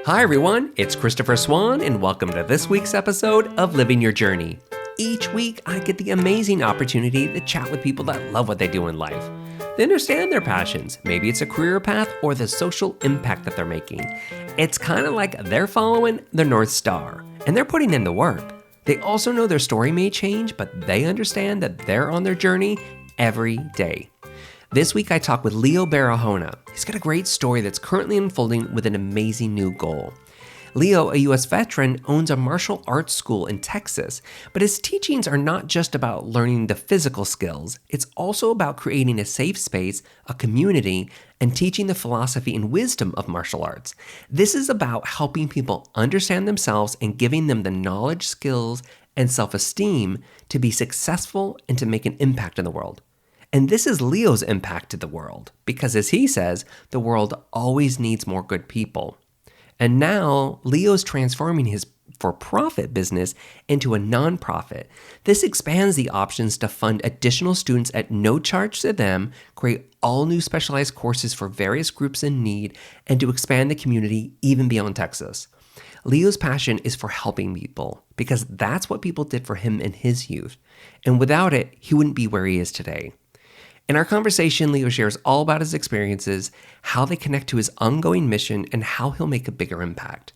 Hi everyone, it's Christopher Swan and welcome to this week's episode of Living Your Journey. Each week I get the amazing opportunity to chat with people that love what they do in life. They understand their passions, maybe it's a career path or the social impact that they're making. It's kind of like they're following the North Star and they're putting in the work. They also know their story may change, but they understand that they're on their journey every day. This week I talk with Leo Barahona. He's got a great story that's currently unfolding with an amazing new goal. Leo, a U.S. veteran, owns a martial arts school in Texas, but his teachings are not just about learning the physical skills. It's also about creating a safe space, a community, and teaching the philosophy and wisdom of martial arts. This is about helping people understand themselves and giving them the knowledge, skills, and self-esteem to be successful and to make an impact in the world. And this is Leo's impact to the world, because as he says, the world always needs more good people. And now Leo's transforming his for-profit business into a nonprofit. This expands the options to fund additional students at no charge to them, create all new specialized courses for various groups in need, and to expand the community even beyond Texas. Leo's passion is for helping people, because that's what people did for him in his youth. And without it, he wouldn't be where he is today. In our conversation, Leo shares all about his experiences, how they connect to his ongoing mission, and how he'll make a bigger impact.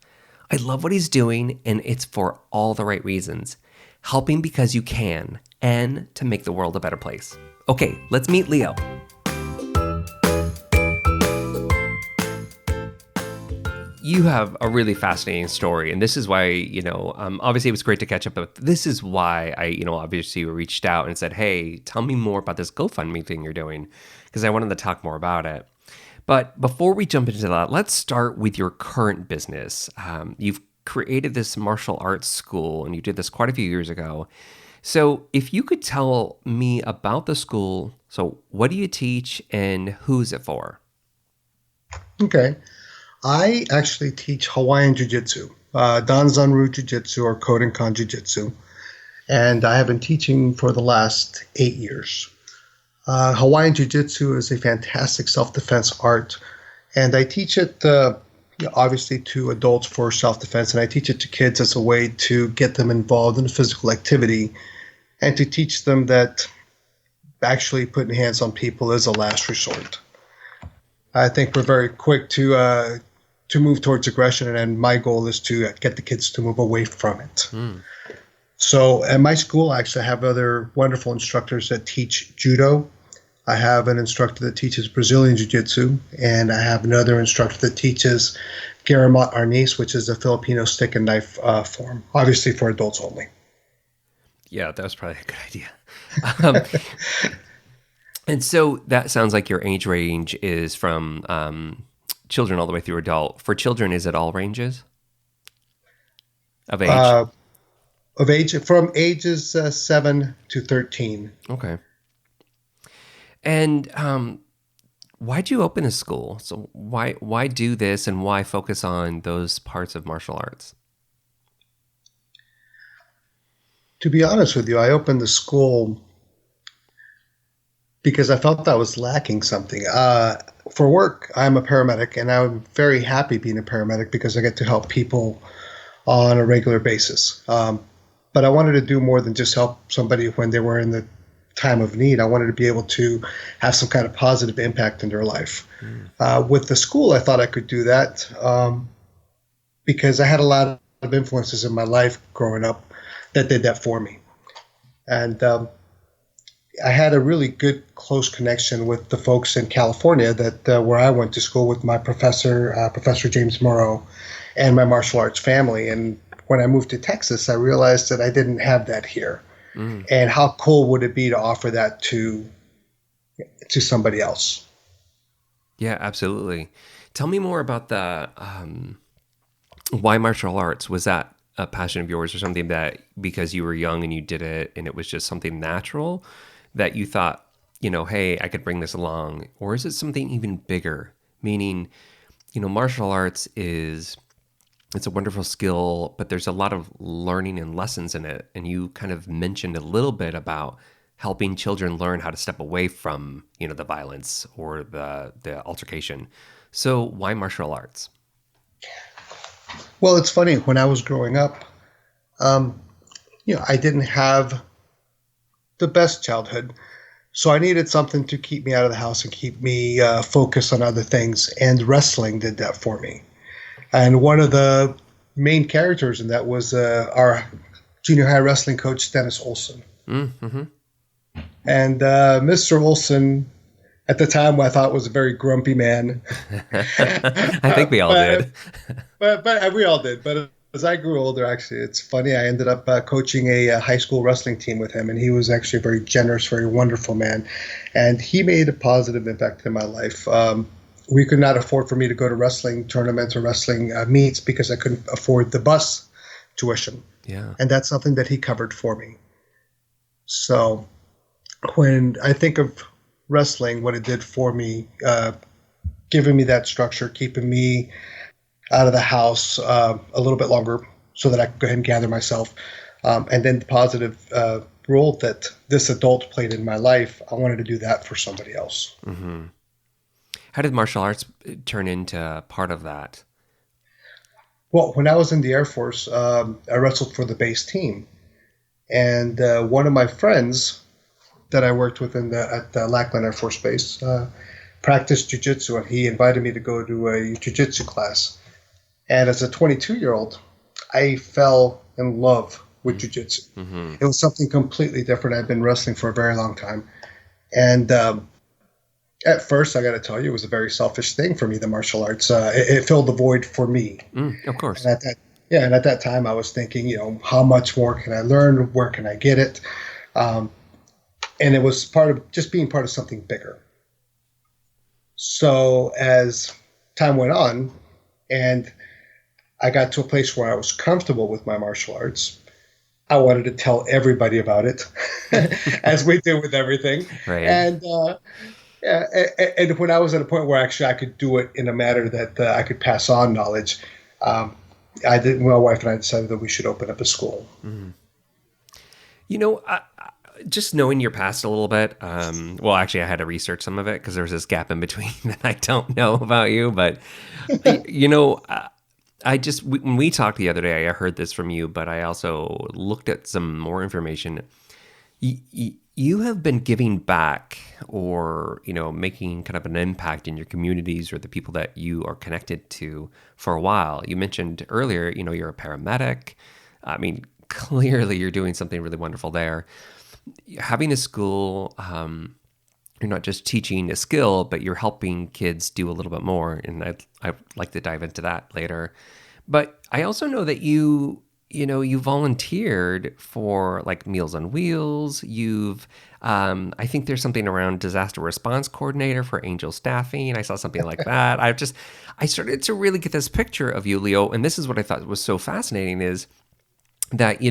I love what he's doing, and it's for all the right reasons. Helping because you can, and to make the world a better place. Okay, let's meet Leo. You have a really fascinating story, and this is why, obviously it was great to catch up, but this is why I, obviously reached out and said, hey, tell me more about this GoFundMe thing you're doing, because I wanted to talk more about it. But before we jump into that, let's start with your current business. You've created this martial arts school, and you did this quite a few years ago. So if you could tell me about the school, so what do you teach and who's it for? Okay. I actually teach Hawaiian Jujitsu, Danzanru Jujitsu or Kodokan Jujitsu, and I have been teaching for the last 8 years. Hawaiian Jujitsu is a fantastic self-defense art, and I teach it obviously to adults for self-defense, and I teach it to kids as a way to get them involved in physical activity and to teach them that actually putting hands on people is a last resort. I think we're very quick to move towards aggression, and my goal is to get the kids to move away from it. So at my school, I actually have other wonderful instructors that teach judo. I have an instructor that teaches Brazilian Jiu-Jitsu, and I have another instructor that teaches Garamat Arnis, which is a Filipino stick and knife form, obviously for adults only. Yeah, that was probably a good idea. And so that sounds like your age range is from children all the way through adult. For children, is it all ranges of age? From ages 7 to 13. Okay. And why'd you open a school? So why do this, and why focus on those parts of martial arts? To be honest with you, I opened the school because I felt I was lacking something. For work, I'm a paramedic, and I'm very happy being a paramedic because I get to help people on a regular basis. But I wanted to do more than just help somebody when they were in the time of need. I wanted to be able to have some kind of positive impact in their life. With the school, I thought I could do that because I had a lot of influences in my life growing up that did that for me. And I had a really good, close connection with the folks in California where I went to school with my professor, Professor James Morrow, and my martial arts family. And when I moved to Texas, I realized that I didn't have that here. And how cool would it be to offer that to somebody else? Yeah, absolutely. Tell me more about the why martial arts. Was that a passion of yours, or something that because you were young and you did it and it was just something natural that you thought, hey, I could bring this along? Or is it something even bigger? Meaning, martial arts it's a wonderful skill, but there's a lot of learning and lessons in it. And you kind of mentioned a little bit about helping children learn how to step away from, the violence or the altercation. So why martial arts? Well, it's funny. When I was growing up, um, I didn't have the best childhood. So I needed something to keep me out of the house and keep me focused on other things. And wrestling did that for me. And one of the main characters in that was our junior high wrestling coach, Dennis Olson. Mm-hmm. And Mr. Olson, at the time, I thought was a very grumpy man. I think we all did. But we all did. But as I grew older, actually, it's funny. I ended up coaching a high school wrestling team with him, and he was actually a very generous, very wonderful man. And he made a positive impact in my life. We could not afford for me to go to wrestling tournaments or wrestling meets because I couldn't afford the bus tuition. Yeah. And that's something that he covered for me. So when I think of wrestling, what it did for me, giving me that structure, keeping me out of the house a little bit longer so that I could go ahead and gather myself. And then the positive role that this adult played in my life, I wanted to do that for somebody else. Mm-hmm. How did martial arts turn into part of that? Well, when I was in the Air Force, I wrestled for the base team. And one of my friends that I worked with at Lackland Air Force Base practiced jiu-jitsu, and he invited me to go to a jiu-jitsu class. And as a 22-year-old, I fell in love with jiu-jitsu. Mm-hmm. It was something completely different. I'd been wrestling for a very long time. And at first, I got to tell you, it was a very selfish thing for me, the martial arts. It filled the void for me. Of course. And at that time, I was thinking, how much more can I learn? Where can I get it? And it was part of just being part of something bigger. So as time went on, and I got to a place where I was comfortable with my martial arts, I wanted to tell everybody about it, as we do with everything. Right. And when I was at a point where actually I could do it in a manner that I could pass on knowledge, my wife and I decided that we should open up a school. Mm-hmm. Just knowing your past a little bit, well, actually, I had to research some of it because there was this gap in between that I don't know about you. But, when we talked the other day, I heard this from you, but I also looked at some more information. You have been giving back or, making kind of an impact in your communities or the people that you are connected to for a while. You mentioned earlier, you're a paramedic. I mean, clearly you're doing something really wonderful there. Having a school, you're not just teaching a skill, but you're helping kids do a little bit more. And I'd like to dive into that later. But I also know that you volunteered for like Meals on Wheels. I think there's something around disaster response coordinator for Angel Staffing. I saw something like that. I started to really get this picture of you, Leo. And this is what I thought was so fascinating is that,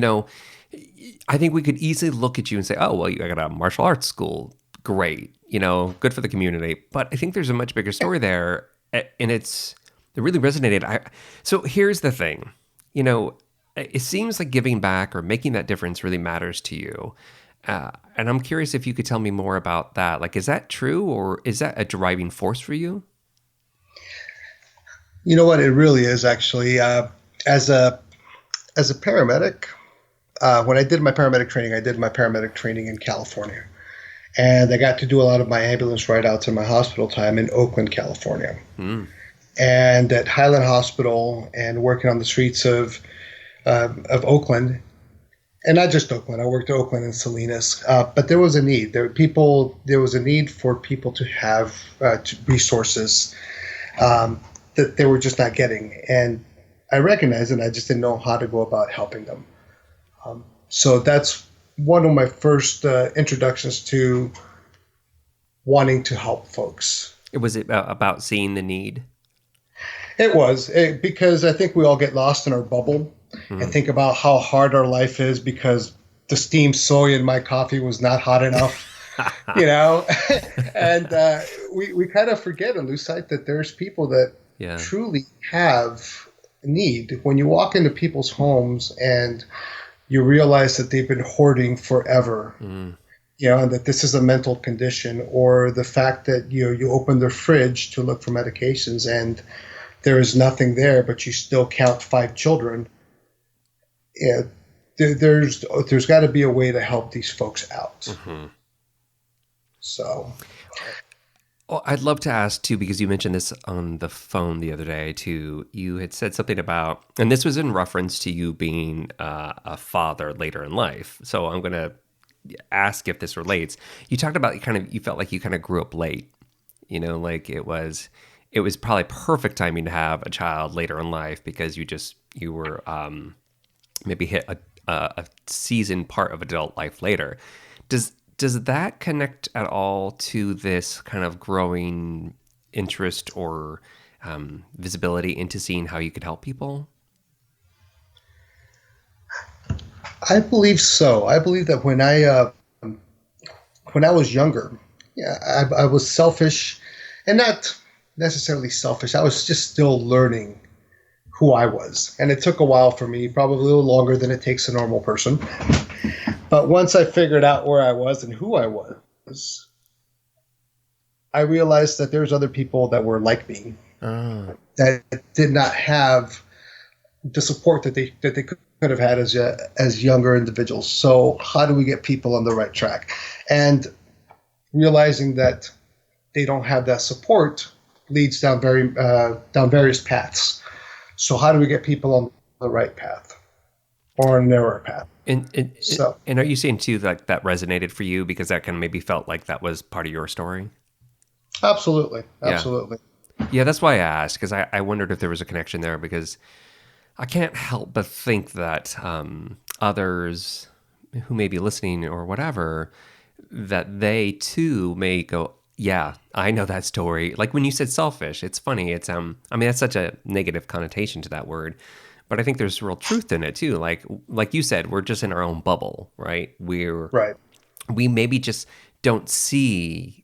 I think we could easily look at you and say, oh, well, you got a martial arts school. Great. Good for the community. But I think there's a much bigger story there. And it really resonated. So here's the thing, it seems like giving back or making that difference really matters to you. And I'm curious if you could tell me more about that. Like, is that true or is that a driving force for you? You know what? It really is actually. As a paramedic, when I did my paramedic training in California. And I got to do a lot of my ambulance ride-outs in my hospital time in Oakland, California. Mm. And at Highland Hospital and working on the streets of Oakland, and not just Oakland. I worked at Oakland and Salinas, but there was a need. There was a need for people to have resources that they were just not getting, and I recognized it. And I just didn't know how to go about helping them. So that's one of my first introductions to wanting to help folks. Was it about seeing the need? It was because I think we all get lost in our bubble and think about how hard our life is because the steamed soy in my coffee was not hot enough, and we kind of forget and lose sight that there's people that truly have need. When you walk into people's homes and you realize that they've been hoarding forever, and that this is a mental condition, or the fact that you open their fridge to look for medications and there is nothing there, but you still count 5 children. Yeah, there's got to be a way to help these folks out. Mm-hmm. So, well, I'd love to ask too, because you mentioned this on the phone the other day too. You had said something about, and this was in reference to you being a father later in life. So I'm going to ask if this relates. You talked about you felt like you kind of grew up late. You know, like it was probably perfect timing to have a child later in life because you were maybe hit a seasoned part of adult life later. Does that connect at all to this kind of growing interest or visibility into seeing how you could help people? I believe so. I believe that when I was younger, yeah, I was selfish, and not necessarily selfish. I was just still learning who I was, and it took a while for me, probably a little longer than it takes a normal person. But once I figured out where I was and who I was, I realized that there's other people that were like me that did not have the support that they could have had as younger individuals. So how do we get people on the right track? And realizing that they don't have that support leads down various paths. So how do we get people on the right path or a narrower path? And are you saying too that resonated for you because that kind of maybe felt like that was part of your story? Absolutely. Yeah, that's why I asked, because I wondered if there was a connection there, because I can't help but think that others who may be listening or whatever, that they too may go, yeah, I know that story. Like when you said selfish, it's funny. It's I mean, that's such a negative connotation to that word, but I think there's real truth in it too. Like you said, we're just in our own bubble, right? We maybe just don't see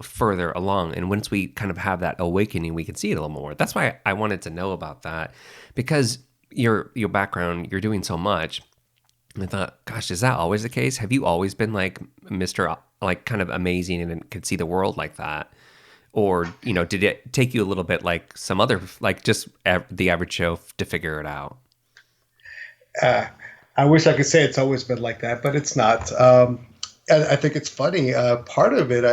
further along, and once we kind of have that awakening, we can see it a little more. That's why I wanted to know about that, because your background, you're doing so much. I thought, gosh, is that always the case? Have you always been like Mr. like kind of amazing and could see the world like that? Or, did it take you a little bit like some other, like just the average Joe to figure it out? I wish I could say it's always been like that, but it's not. I think it's funny. Part of it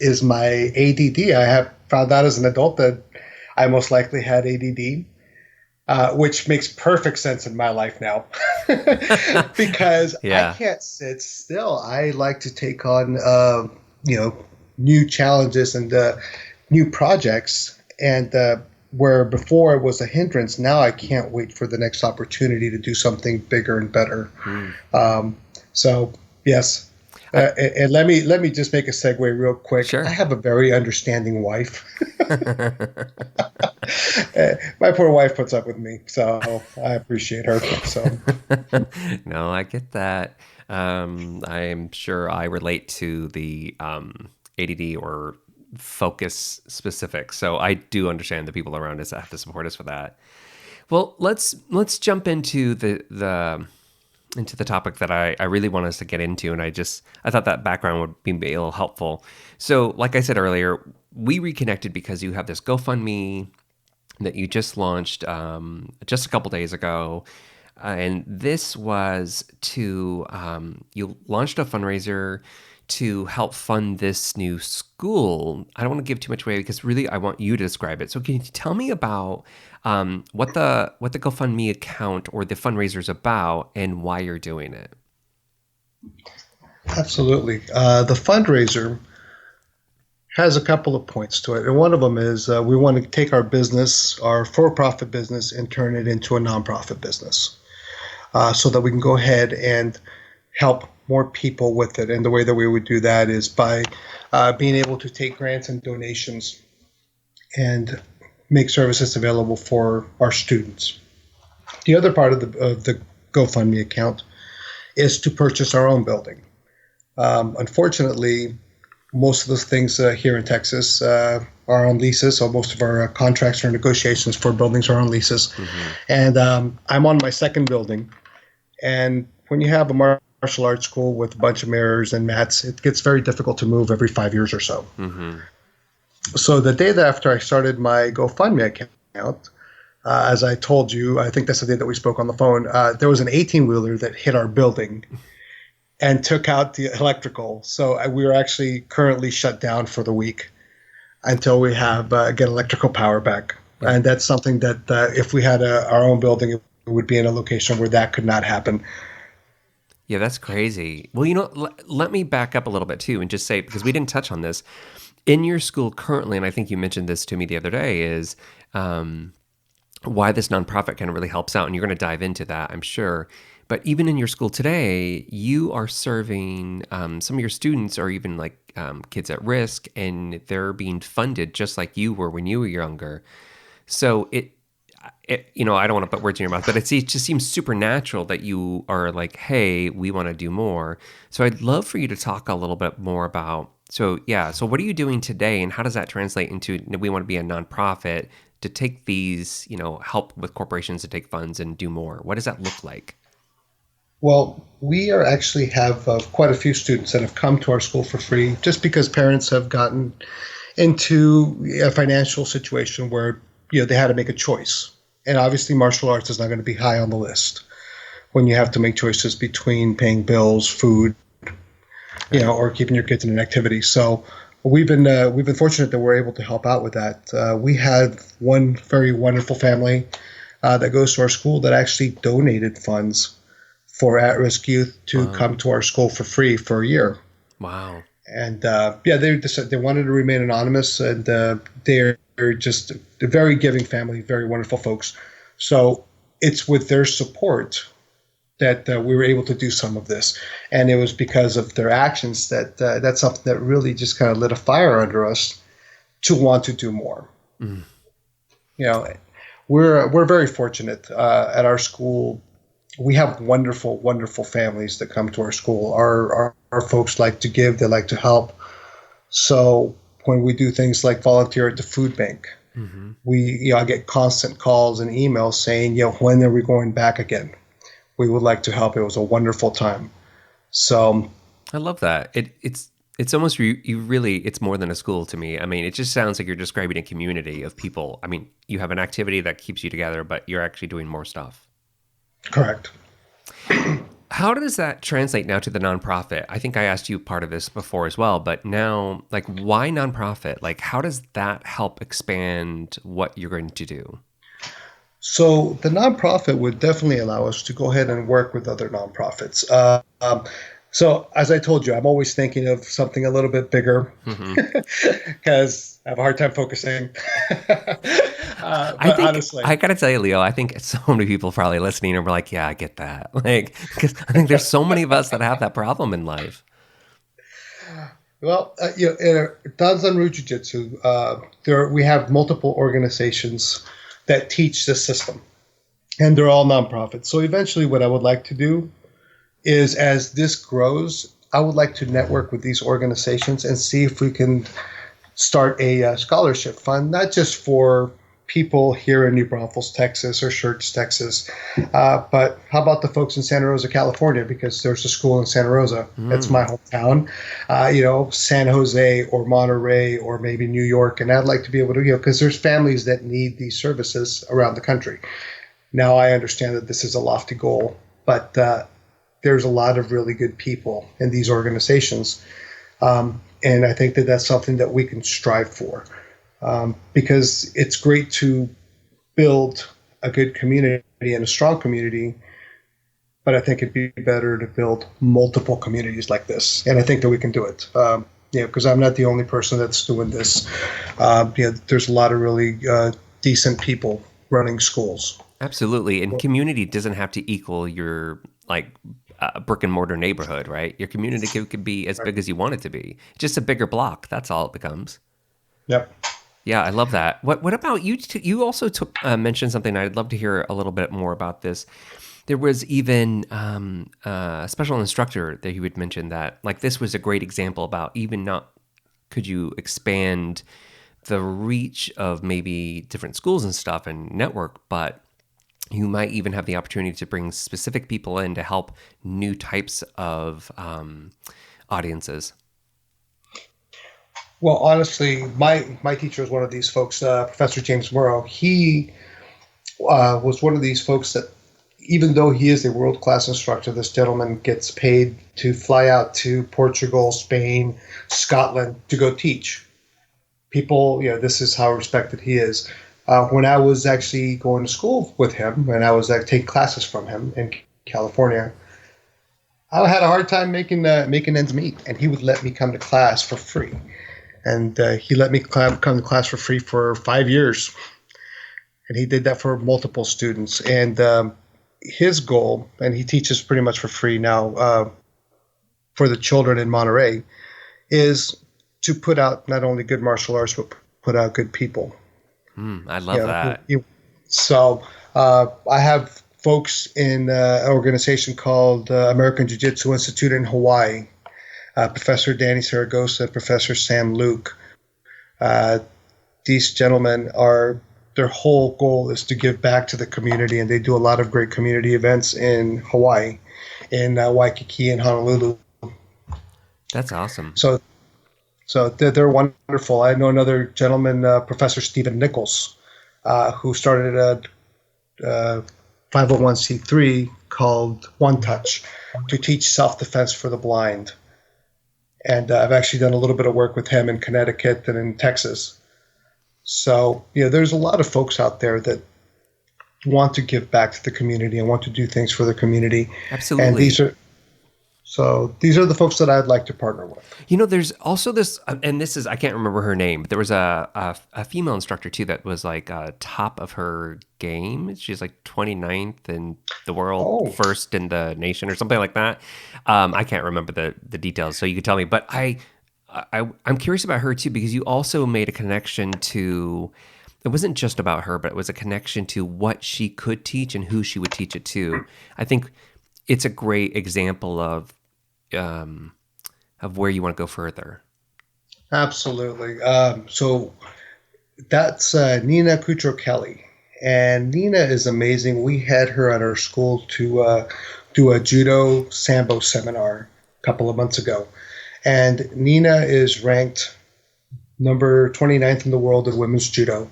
is my ADD. I have found out as an adult that I most likely had ADD. Which makes perfect sense in my life now because I can't sit still. I like to take on, new challenges and new projects. And where before it was a hindrance, now I can't wait for the next opportunity to do something bigger and better. So, yes. And let me just make a segue real quick. Sure. I have a very understanding wife. My poor wife puts up with me, so I appreciate her. So no, I get that. I'm sure I relate to the ADD or focus specific. So I do understand the people around us that have to support us for that. Well, let's jump into the topic that I really want us to get into. And I thought that background would be a little helpful. So like I said earlier, we reconnected because you have this GoFundMe that you just launched just a couple days ago. And this was to, you launched a fundraiser to help fund this new school. I don't want to give too much away because really I want you to describe it. So can you tell me about what the GoFundMe account or the fundraiser is about and why you're doing it? Absolutely. The fundraiser has a couple of points to it. And one of them is we want to take our business, our for-profit business, and turn it into a nonprofit business so that we can go ahead and help more people with it. And the way that we would do that is by being able to take grants and donations and make services available for our students. The other part of the GoFundMe account is to purchase our own building. Unfortunately, most of those things here in Texas are on leases, so most of our contracts or negotiations for buildings are on leases. Mm-hmm. And I'm on my second building. And when you have a martial arts school with a bunch of mirrors and mats, it gets very difficult to move every 5 years or so. Mm-hmm. So the day that after I started my GoFundMe account, as I told you, I think that's the day that we spoke on the phone, there was an 18-wheeler that hit our building and took out the electrical. So we were actually currently shut down for the week until we have get electrical power back. Yeah. And that's something that if we had our own building, it would be in a location where that could not happen. Yeah, that's crazy. Well, you know, let me back up a little bit too and just say, because we didn't touch on this, in your school currently, and I think you mentioned this to me the other day, is why this nonprofit kind of really helps out. And you're going to dive into that, I'm sure. But even in your school today, you are serving some of your students or even like kids at risk, and they're being funded just like you were when you were younger. So it you know, I don't want to put words in your mouth, but it just seems supernatural that you are like, hey, we want to do more. So I'd love for you to talk a little bit more about, so what are you doing today, and how does that translate into, we want to be a nonprofit to take these, you know, help with corporations to take funds and do more? What does that look like? Well, we are actually have quite a few students that have come to our school for free just because parents have gotten into a financial situation where, you know, they had to make a choice. And obviously martial arts is not going to be high on the list when you have to make choices between paying bills, food, you know, or keeping your kids in an activity. So we've been fortunate that we're able to help out with that. We had one very wonderful family that goes to our school that actually donated funds for at-risk youth to come to our school for free for a year. Wow. And they wanted to remain anonymous, and they're just a very giving family, very wonderful folks. So it's with their support that we were able to do some of this, and it was because of their actions that that's something that really just kind of lit a fire under us to want to do more. Mm. You know, we're very fortunate at our school. We have wonderful, wonderful families that come to our school. Our folks like to give, they like to help. So when we do things like volunteer at the food bank, I get constant calls and emails saying, when are we going back again? We would like to help. It was a wonderful time. So I love that. It's almost it's more than a school to me. I mean, it just sounds like you're describing a community of people. I mean, you have an activity that keeps you together, but you're actually doing more stuff. Correct. How does that translate now to the nonprofit? I think I asked you part of this before as well, but now, like, why nonprofit? Like, how does that help expand what you're going to do? So the nonprofit would definitely allow us to go ahead and work with other nonprofits. So as I told you, I'm always thinking of something a little bit bigger because I have a hard time focusing. I think, honestly, I gotta tell you, Leo, I think so many people probably listening are like, yeah, I get that. Like, because I think there's so many of us that have that problem in life. Well, in Danzanryu Jiu-Jitsu, we have multiple organizations that teach this system, and they're all nonprofits. So eventually what I would like to do is, as this grows, I would like to network with these organizations and see if we can start a scholarship fund, not just for people here in New Braunfels, Texas, or Schertz, Texas, but how about the folks in Santa Rosa, California? Because there's a school in Santa Rosa. That's my hometown. San Jose or Monterey or maybe New York, and I'd like to be able to, because there's families that need these services around the country. Now, I understand that this is a lofty goal, but there's a lot of really good people in these organizations. And I think that that's something that we can strive for, because it's great to build a good community and a strong community, but I think it'd be better to build multiple communities like this. And I think that we can do it, because I'm not the only person that's doing this. There's a lot of really decent people running schools. Absolutely. And community doesn't have to equal your brick and mortar neighborhood, right? Your community could be as big as you want it to be. Just a bigger block. That's all it becomes. Yep. Yeah, I love that. What about you? You also mentioned something. I'd love to hear a little bit more about this. There was even a special instructor that you had mentioned that, like, this was a great example about even not could you expand the reach of maybe different schools and stuff and network, but you might even have the opportunity to bring specific people in to help new types of audiences. Well, honestly, my teacher was one of these folks, Professor James Morrow. He was one of these folks that, even though he is a world-class instructor, this gentleman gets paid to fly out to Portugal, Spain, Scotland to go teach. People, this is how respected he is. When I was actually going to school with him, and I was taking classes from him in California, I had a hard time making ends meet, and he would let me come to class for free. And he let me come to class for free for 5 years. And he did that for multiple students. And his goal, and he teaches pretty much for free now for the children in Monterey, is to put out not only good martial arts, but put out good people. I love that. So I have folks in an organization called American Jiu-Jitsu Institute in Hawaii, Professor Danny Saragosa, Professor Sam Luke. These gentlemen their whole goal is to give back to the community, and they do a lot of great community events in Hawaii, in Waikiki and Honolulu. That's awesome. So they're wonderful. I know another gentleman, Professor Stephen Nichols, who started a 501c3 called One Touch to teach self-defense for the blind. And I've actually done a little bit of work with him in Connecticut and in Texas. So, there's a lot of folks out there that want to give back to the community and want to do things for the community. Absolutely. And these are the folks that I'd like to partner with. There's also this, and this is, I can't remember her name, but there was a female instructor too that was like top of her game. She's like 29th in the world, first in the nation or something like that. I can't remember the details, so you could tell me. But I'm curious about her too, because you also made a connection to, it wasn't just about her, but it was a connection to what she could teach and who she would teach it to. I think it's a great example of where you want to go further. Absolutely. So that's Nina Cutro-Kelly. And Nina is amazing. We had her at our school to do a judo sambo seminar a couple of months ago. And Nina is ranked number 29th in the world in women's judo.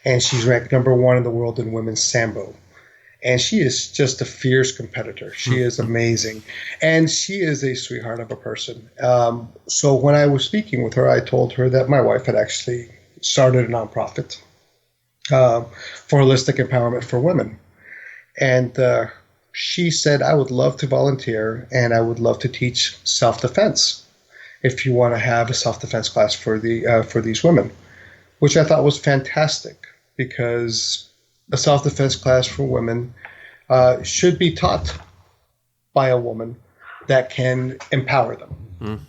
And she's ranked number 1 in the world in women's sambo. And she is just a fierce competitor. She is amazing. And she is a sweetheart of a person. So when I was speaking with her, I told her that my wife had actually started a nonprofit for holistic empowerment for women. And she said, I would love to volunteer and I would love to teach self-defense if you want to have a self-defense class for these women, which I thought was fantastic, because a self-defense class for women should be taught by a woman that can empower them.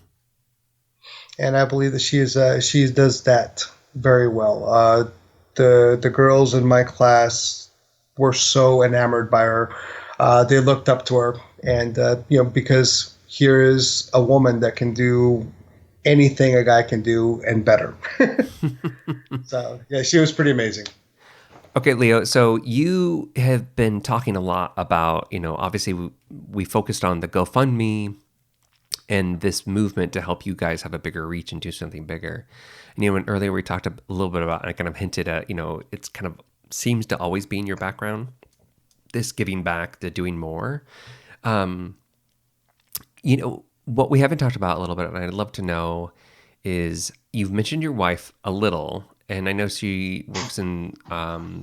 And I believe that she does that very well. The girls in my class were so enamored by her. They looked up to her, and because here is a woman that can do anything a guy can do and better. So yeah, she was pretty amazing. Okay, Leo, so you have been talking a lot about, obviously we focused on the GoFundMe and this movement to help you guys have a bigger reach and do something bigger. And, when earlier we talked a little bit about, and I kind of hinted at, it's kind of seems to always be in your background, this giving back, the doing more. What we haven't talked about a little bit, and I'd love to know, is you've mentioned your wife a little, and I know she works in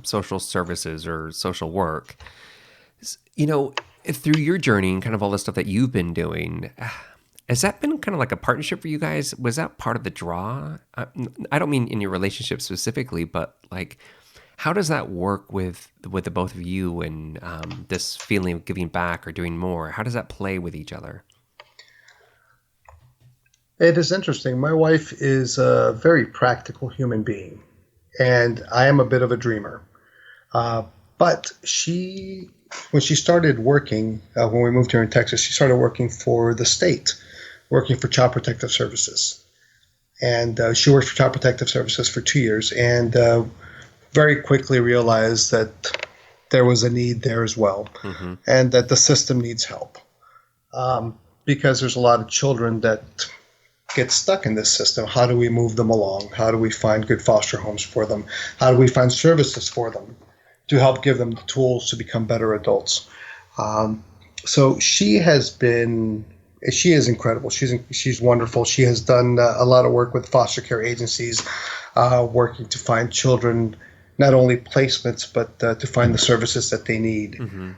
social services or social work. Through your journey and kind of all the stuff that you've been doing, has that been kind of like a partnership for you guys? Was that part of the draw? I don't mean in your relationship specifically, but like, how does that work with the both of you and this feeling of giving back or doing more? How does that play with each other? It is interesting. My wife is a very practical human being, and I am a bit of a dreamer. But when she started working, when we moved here in Texas, she started working for the state, working for Child Protective Services. And she worked for Child Protective Services for 2 years, and very quickly realized that there was a need there as well, and that the system needs help. Because there's a lot of children that get stuck in this system, how do we move them along? How do we find good foster homes for them? How do we find services for them to help give them the tools to become better adults? So she is incredible. She's wonderful. She has done a lot of work with foster care agencies, working to find children not only placements, but to find the services that they need. Mm-hmm.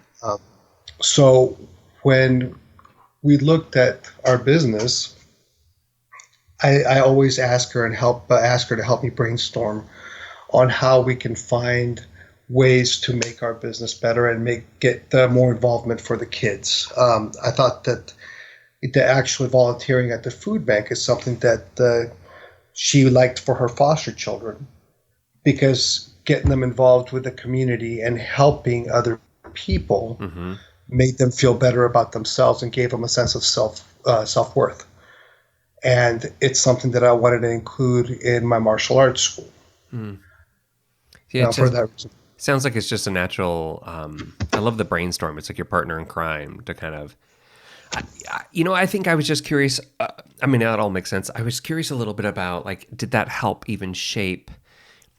So when we looked at our business, I always ask her to help me brainstorm on how we can find ways to make our business better and get more involvement for the kids. I thought that actually volunteering at the food bank is something that she liked for her foster children, because getting them involved with the community and helping other people mm-hmm. made them feel better about themselves and gave them a sense of self-worth. And it's something that I wanted to include in my martial arts school. Mm. Yeah, for that reason. Sounds like it's just a natural. I love the brainstorm. It's like your partner in crime to kind of. I think I was just curious. That all makes sense. I was curious a little bit about, like, did that help even shape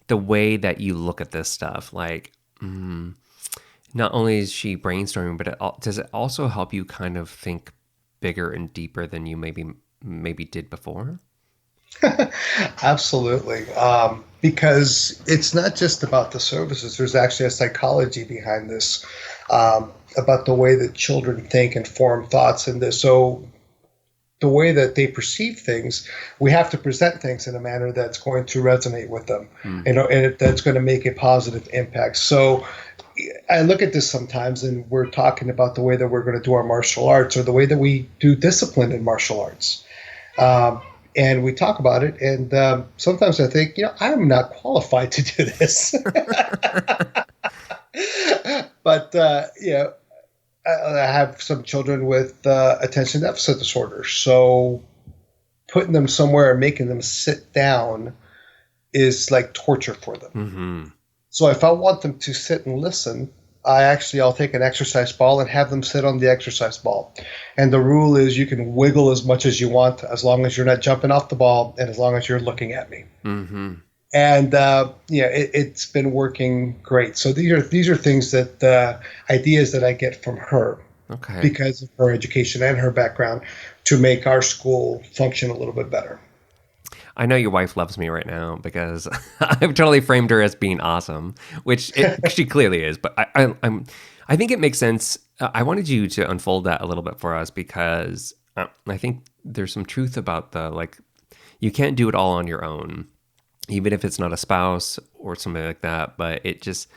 the way that you look at this stuff? Like, not only is she brainstorming, but does it also help you kind of think bigger and deeper than you maybe did before? Absolutely. Because it's not just about the services. There's actually a psychology behind this, about the way that children think and form thoughts. And so the way that they perceive things, we have to present things in a manner that's going to resonate with them, and that's going to make a positive impact. So I look at this sometimes, and we're talking about the way that we're going to do our martial arts, or the way that we do discipline in martial arts. And we talk about it, and sometimes I think, I'm not qualified to do this. But, I have some children with attention deficit disorder. So putting them somewhere and making them sit down is like torture for them. Mm-hmm. So if I want them to sit and listen, I'll take an exercise ball and have them sit on the exercise ball. And the rule is you can wiggle as much as you want, as long as you're not jumping off the ball and as long as you're looking at me. Mm-hmm. And it's been working great. So these are things that ideas that I get from her, okay, because of her education and her background, to make our school function a little bit better. I know your wife loves me right now because I've totally framed her as being awesome, which she clearly is. But I think it makes sense. I wanted you to unfold that a little bit for us, because I think there's some truth about you can't do it all on your own, even if it's not a spouse or something like that. But it just,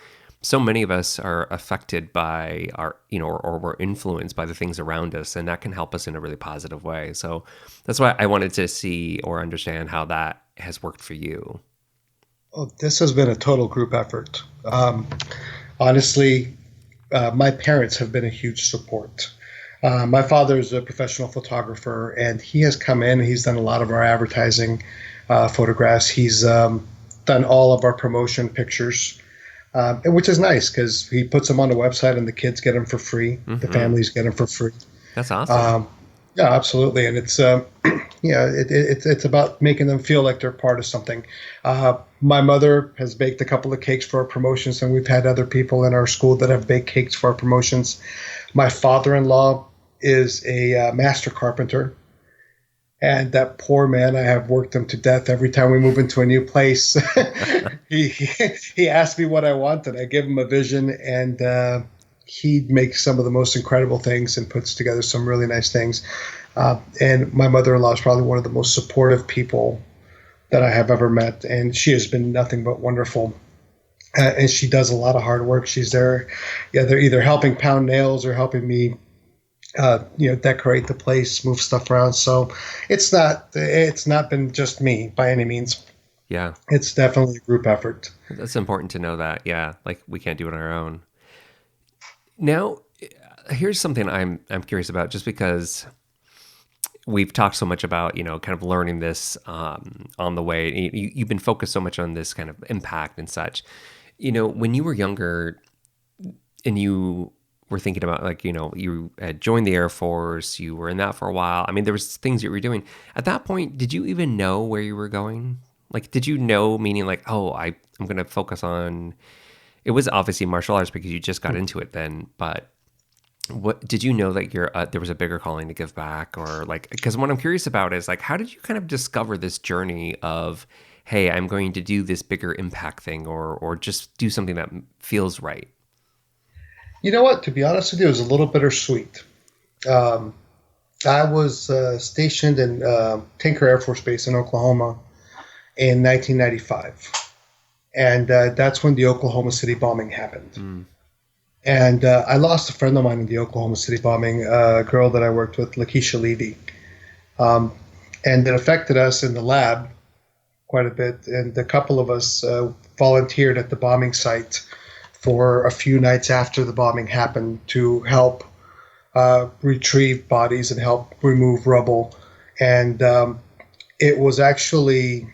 so many of us are affected by our, or we're influenced by the things around us, and that can help us in a really positive way. So that's why I wanted to see or understand how that has worked for you. Well, this has been a total group effort. Honestly, my parents have been a huge support. My father is a professional photographer, and he has come in and he's done a lot of our advertising photographs. He's done all of our promotion pictures. Which is nice, because he puts them on the website and the kids get them for free. Mm-hmm. The families get them for free. That's awesome. Yeah, absolutely. And it's, it's about making them feel like they're part of something. My mother has baked a couple of cakes for our promotions, and we've had other people in our school that have baked cakes for our promotions. My father-in-law is a master carpenter. And that poor man, I have worked him to death every time we move into a new place. He asks me what I want, and I give him a vision, and he makes some of the most incredible things and puts together some really nice things. And my mother-in-law is probably one of the most supportive people that I have ever met, and she has been nothing but wonderful. And she does a lot of hard work. She's there. Yeah, they're either helping pound nails or helping me decorate the place, move stuff around. So it's not been just me by any means. Yeah. It's definitely a group effort. That's important to know that. Yeah. Like, we can't do it on our own. Now, here's something I'm curious about, just because we've talked so much about, kind of learning this on the way. You've been focused so much on this kind of impact and such. When you were younger and you were thinking about, like, you had joined the Air Force, you were in that for a while. I mean, there was things you were doing. At that point, did you even know where you were going? Like, did you know, meaning like, oh, I'm going to focus on, it was obviously martial arts because you just got into it then, but what did you know that there was a bigger calling to give back, or like, because what I'm curious about is like, how did you kind of discover this journey of, hey, I'm going to do this bigger impact thing, or just do something that feels right? You know what? To be honest with you, it was a little bittersweet. Um, I was stationed in Tinker Air Force Base in Oklahoma in 1995. And that's when the Oklahoma City bombing happened. Mm. And I lost a friend of mine in the Oklahoma City bombing, a girl that I worked with, Lakeisha Levy. And it affected us in the lab quite a bit. And a couple of us volunteered at the bombing site for a few nights after the bombing happened to help retrieve bodies and help remove rubble. And it was actually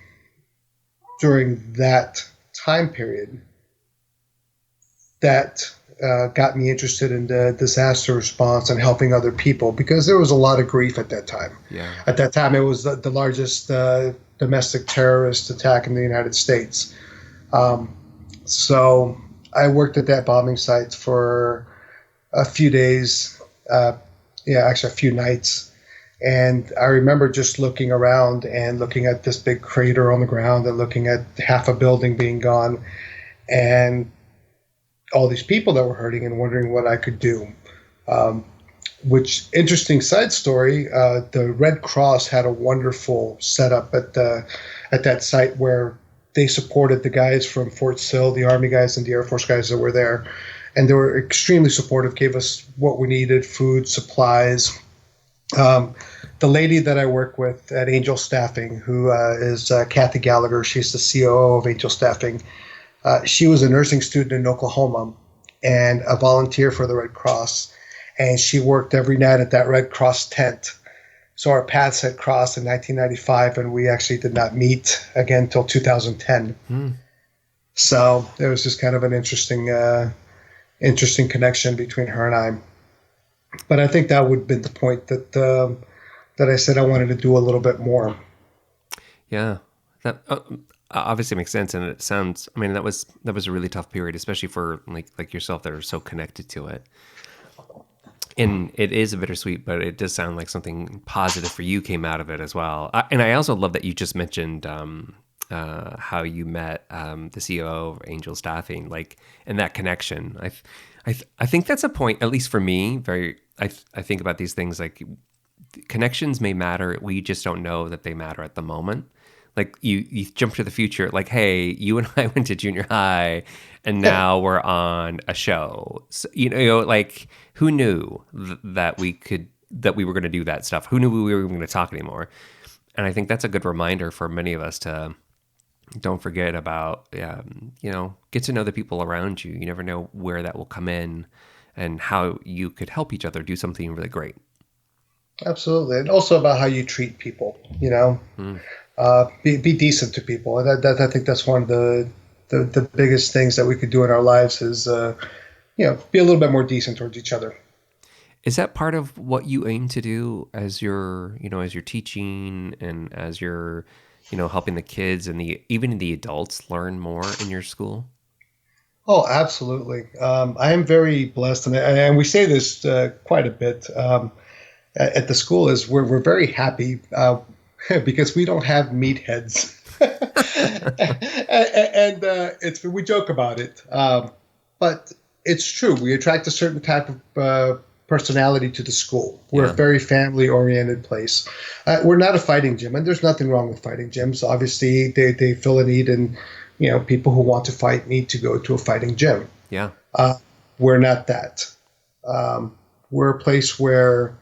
during that time period that got me interested in the disaster response and helping other people, because there was a lot of grief at that time. Yeah. At that time, it was the largest domestic terrorist attack in the United States. So I worked at that bombing site for a few days, actually a few nights. And I remember just looking around and looking at this big crater on the ground and looking at half a building being gone and all these people that were hurting and wondering what I could do. Which, interesting side story, the Red Cross had a wonderful setup at that site where they supported the guys from Fort Sill, the Army guys and the Air Force guys that were there. And they were extremely supportive, gave us what we needed, food, supplies. The lady that I work with at Angel Staffing, who is Kathy Gallagher, she's the COO of Angel Staffing. She was a nursing student in Oklahoma and a volunteer for the Red Cross. And she worked every night at that Red Cross tent. So our paths had crossed in 1995, and we actually did not meet again until 2010. So there was just kind of an interesting connection between her and I. But I think that would have been the point that I said I wanted to do a little bit more. Yeah, that obviously makes sense, and it sounds. I mean, that was a really tough period, especially for like yourself that are so connected to it. And it is a bittersweet, but it does sound like something positive for you came out of it as well. And I also love that you just mentioned how you met the CEO of Angel Staffing, like, and that connection. I think that's a point, at least for me. I think about these things like connections may matter. We just don't know that they matter at the moment. Like you jump to the future, like, hey, you and I went to junior high, and now we're on a show. So, like, who knew that we were going to do that stuff? Who knew we were going to talk anymore? And I think that's a good reminder for many of us to don't forget about, get to know the people around you. You never know where that will come in and how you could help each other do something really great. Absolutely. And also about how you treat people, be decent to people. And I think that's one of the biggest things that we could do in our lives is, be a little bit more decent towards each other. Is that part of what you aim to do as you're teaching and as you're, helping the kids and even the adults learn more in your school? Oh, absolutely. I am very blessed, and we say this quite a bit at the school. Is we're very happy because we don't have meatheads, and we joke about it, but it's true. We attract a certain type of personality to the school. We're a very family-oriented place. We're not a fighting gym, and there's nothing wrong with fighting gyms. Obviously, they fill a need, and people who want to fight need to go to a fighting gym. Yeah. We're not that. We're a place where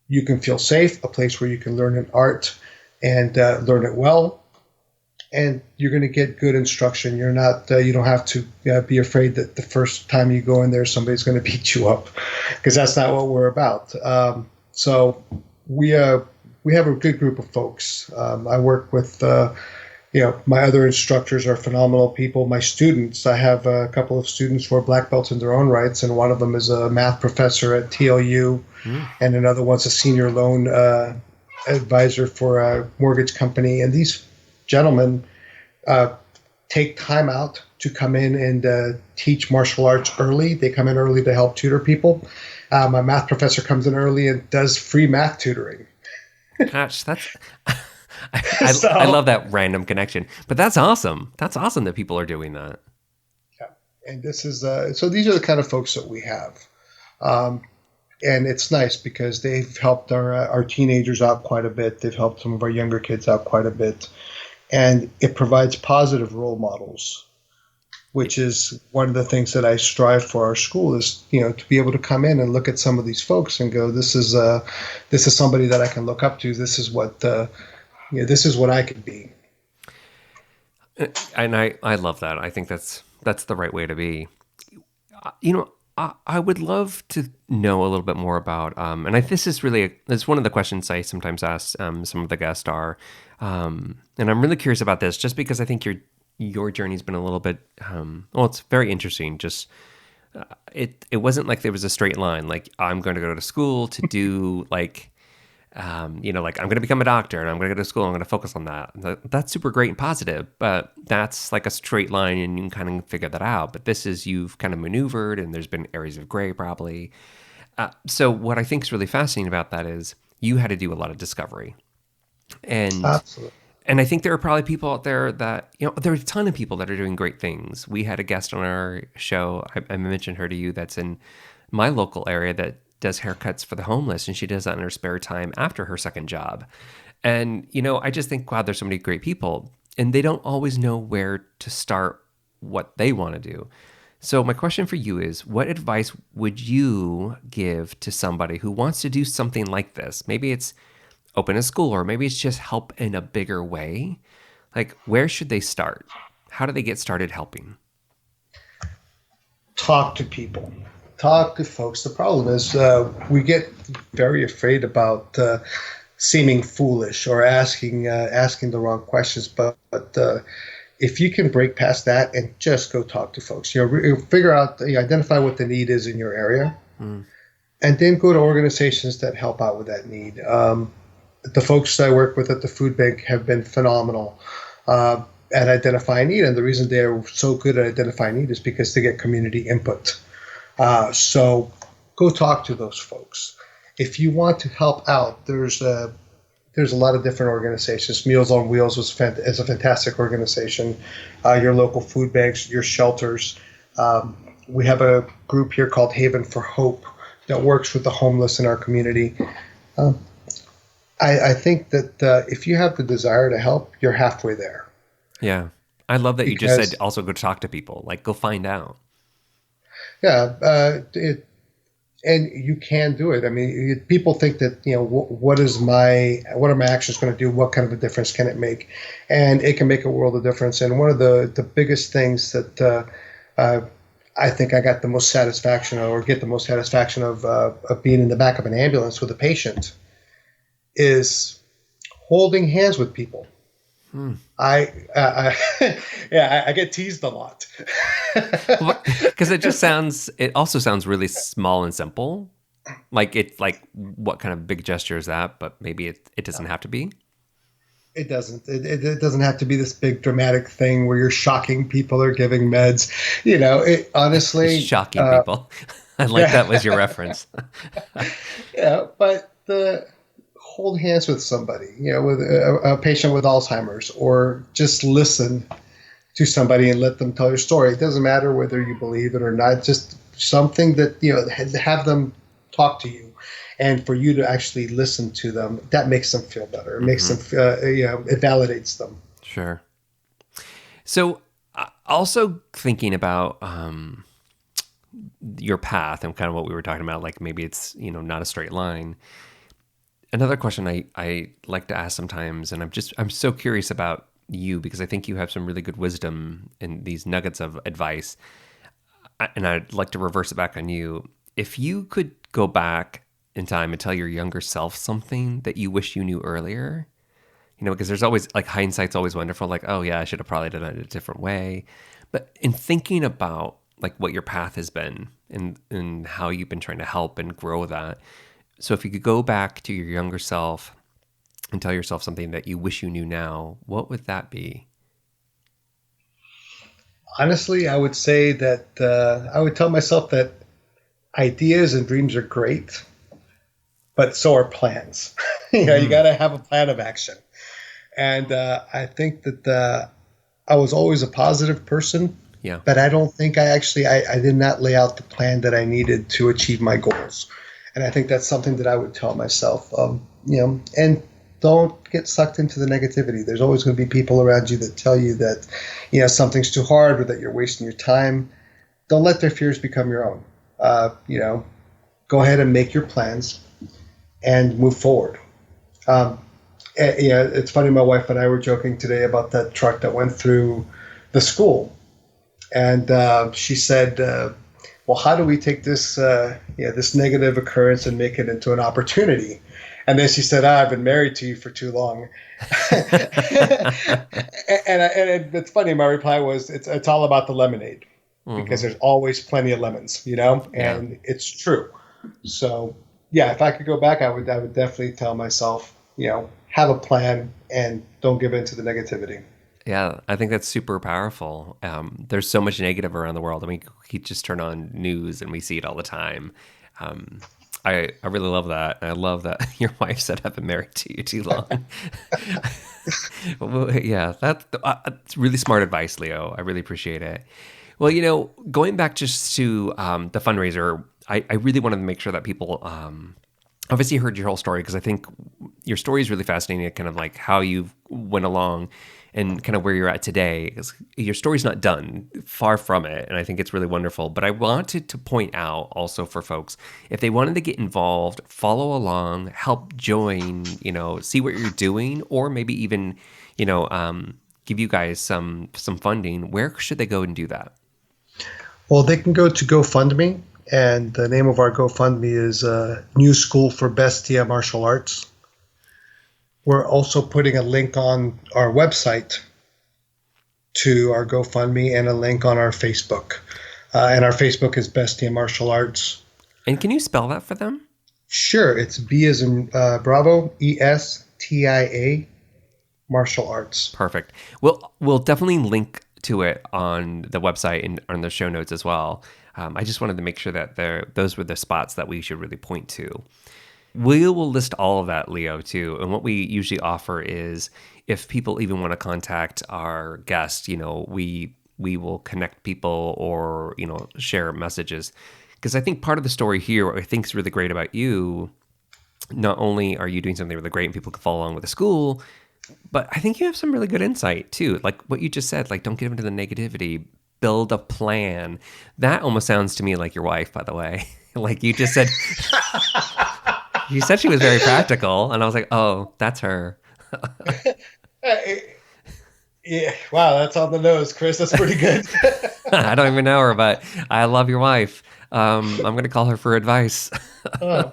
you can feel safe, a place where you can learn an art and learn it well, and you're going to get good instruction. You're not. You don't have to be afraid that the first time you go in there, somebody's going to beat you up, because that's not what we're about. So we have a good group of folks. I work with My other instructors are phenomenal people. My students, I have a couple of students who are black belts in their own rights, and one of them is a math professor at TLU, and another one's a senior loan advisor for a mortgage company. And these gentlemen take time out to come in and teach martial arts early. They come in early to help tutor people. My math professor comes in early and does free math tutoring. Gosh, I love that random connection. But that's awesome. That's awesome that people are doing that. Yeah. And this is so these are the kind of folks that we have. And it's nice because they've helped our teenagers out quite a bit. They've helped some of our younger kids out quite a bit. And it provides positive role models, which is one of the things that I strive for our school is, to be able to come in and look at some of these folks and go, this is somebody that I can look up to. This is what I could be. And I love that. I think that's the right way to be. I would love to know a little bit more about, this is one of the questions I sometimes ask some of the guests are, and I'm really curious about this just because I think your journey's been a little bit, it's very interesting. Just it wasn't like there was a straight line. Like I'm going to go to school to do I'm going to become a doctor and I'm going to go to school. I'm going to focus on that. That's super great and positive, but that's like a straight line and you can kind of figure that out. But this is, you've kind of maneuvered and there's been areas of gray probably. So what I think is really fascinating about that is you had to do a lot of discovery. And Absolutely. And I think there are probably people out there that, there are a ton of people that are doing great things. We had a guest on our show, I mentioned her to you, that's in my local area that does haircuts for the homeless, and she does that in her spare time after her second job. And, I just think, wow, there's so many great people, and they don't always know where to start what they want to do. So my question for you is, what advice would you give to somebody who wants to do something like this? Maybe it's open a school, or maybe it's just help in a bigger way. Like, where should they start? How do they get started helping? Talk to people. Talk to folks. The problem is we get very afraid about seeming foolish or asking the wrong questions. But if you can break past that and just go talk to folks, figure out, identify what the need is in your area, and then go to organizations that help out with that need. The folks I work with at the food bank have been phenomenal at identifying need, and the reason they're so good at identifying need is because they get community input. So go talk to those folks. If you want to help out, there's a lot of different organizations. Meals on Wheels is a fantastic organization. Your local food banks, your shelters. We have a group here called Haven for Hope that works with the homeless in our community. I think that if you have the desire to help, you're halfway there. Yeah. I love that you just said also go talk to people, like go find out. Yeah, and you can do it. I mean, people think that what are my actions going to do? What kind of a difference can it make? And it can make a world of difference. And one of the biggest things that I think I got the most satisfaction of, or get the most satisfaction of being in the back of an ambulance with a patient, is holding hands with people. I get teased a lot. Because it also sounds really small and simple. Like what kind of big gesture is that? But maybe it doesn't have to be. It doesn't. It doesn't have to be this big dramatic thing where you're shocking people or giving meds. It honestly shocking people. I like that was your reference. Yeah, but hold hands with somebody, with a patient with Alzheimer's, or just listen to somebody and let them tell your story. It doesn't matter whether you believe it or not. Just something that, have them talk to you, and for you to actually listen to them, that makes them feel better. It makes them, it validates them. Sure. So also thinking about your path and kind of what we were talking about, like maybe it's, not a straight line. Another question I like to ask sometimes, and I'm so curious about you because I think you have some really good wisdom in these nuggets of advice, and I'd like to reverse it back on you. If you could go back in time and tell your younger self something that you wish you knew earlier, because there's always like hindsight's always wonderful. Like, oh yeah, I should have probably done it a different way. But in thinking about like what your path has been and how you've been trying to help and grow that. So if you could go back to your younger self and tell yourself something that you wish you knew now, what would that be? Honestly, I would say that I would tell myself that ideas and dreams are great, but so are plans. You got to have a plan of action. And I think that I was always a positive person, but I don't think I did not lay out the plan that I needed to achieve my goals. And I think that's something that I would tell myself, and don't get sucked into the negativity. There's always going to be people around you that tell you that, something's too hard or that you're wasting your time. Don't let their fears become your own. Go ahead and make your plans and move forward. It's funny. My wife and I were joking today about that truck that went through the school. And she said, well, how do we take this this negative occurrence and make it into an opportunity? And then she said, I've been married to you for too long. and it's funny. My reply was, it's all about the lemonade, because there's always plenty of lemons, and it's true. So, if I could go back, I would definitely tell myself, have a plan and don't give in to the negativity. Yeah, I think that's super powerful. There's so much negative around the world. I mean, we just turn on news and we see it all the time. I really love that. I love that your wife said, I've been married to you too long. Well, yeah, that's really smart advice, Leo. I really appreciate it. Well, going back just to the fundraiser, I really wanted to make sure that people obviously heard your whole story, because I think your story is really fascinating, kind of like how you went along and kind of where you're at today. Because your story's not done, far from it, and I think it's really wonderful. But I wanted to point out also for folks, if they wanted to get involved, follow along, help join, see what you're doing, or maybe even, give you guys some funding, where should they go and do that? Well, they can go to GoFundMe, and the name of our GoFundMe is New School for Bestia Martial Arts. We're also putting a link on our website to our GoFundMe and a link on our Facebook. And our Facebook is Bestia Martial Arts. And can you spell that for them? Sure. It's B as in Bravo, ESTIA, Martial Arts. Perfect. We'll definitely link to it on the website and on the show notes as well. I just wanted to make sure that those were the spots that we should really point to. We will list all of that, Leo, too. And what we usually offer is, if people even want to contact our guest, we will connect people or, share messages. Because I think part of the story here, what I think is really great about you, not only are you doing something really great and people can follow along with the school, but I think you have some really good insight, too. Like what you just said, like, don't get into the negativity, build a plan. That almost sounds to me like your wife, by the way. Like you just said... You said she was very practical, and I was like, oh, that's her. Yeah, wow, that's on the nose, Chris. That's pretty good. I don't even know her, but I love your wife. I'm going to call her for advice. Oh.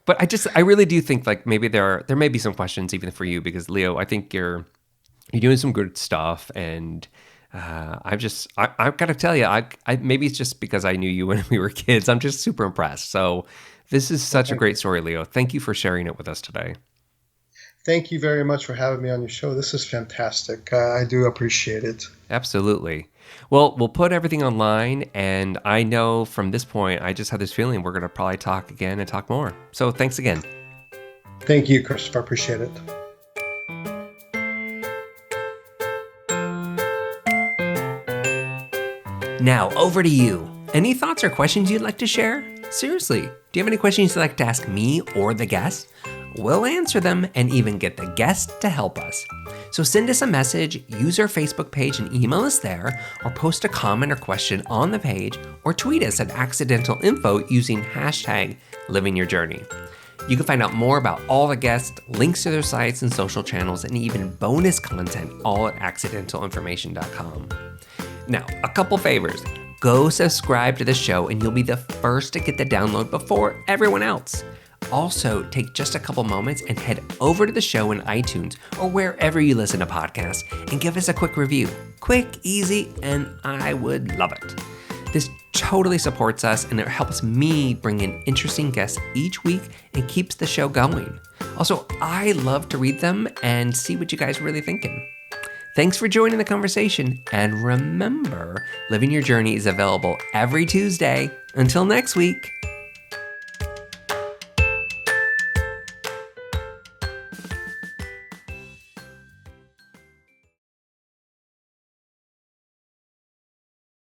But I really do think like maybe there may be some questions even for you, because Leo, I think you're doing some good stuff, and I've got to tell you, I maybe it's just because I knew you when we were kids. I'm just super impressed. So this is such a great story, Leo. Thank you for sharing it with us today. Thank you very much for having me on your show. This is fantastic. I do appreciate it. Absolutely. Well, we'll put everything online, and I know from this point, I just have this feeling we're going to probably talk again and talk more. So thanks again. Thank you, Christopher. I appreciate it. Now, over to you. Any thoughts or questions you'd like to share? Seriously, do you have any questions you'd like to ask me or the guest? We'll answer them and even get the guest to help us. So send us a message, use our Facebook page and email us there, or post a comment or question on the page, or tweet us at accidental info using hashtag LivingYourJourney. You can find out more about all the guests, links to their sites and social channels, and even bonus content all at accidentalinformation.com. Now, a couple favors. Go subscribe to the show and you'll be the first to get the download before everyone else. Also, take just a couple moments and head over to the show in iTunes or wherever you listen to podcasts and give us a quick review. Quick, easy, and I would love it. This totally supports us and it helps me bring in interesting guests each week and keeps the show going. Also, I love to read them and see what you guys are really thinking. Thanks for joining the conversation, and remember, Living Your Journey is available every Tuesday. Until next week.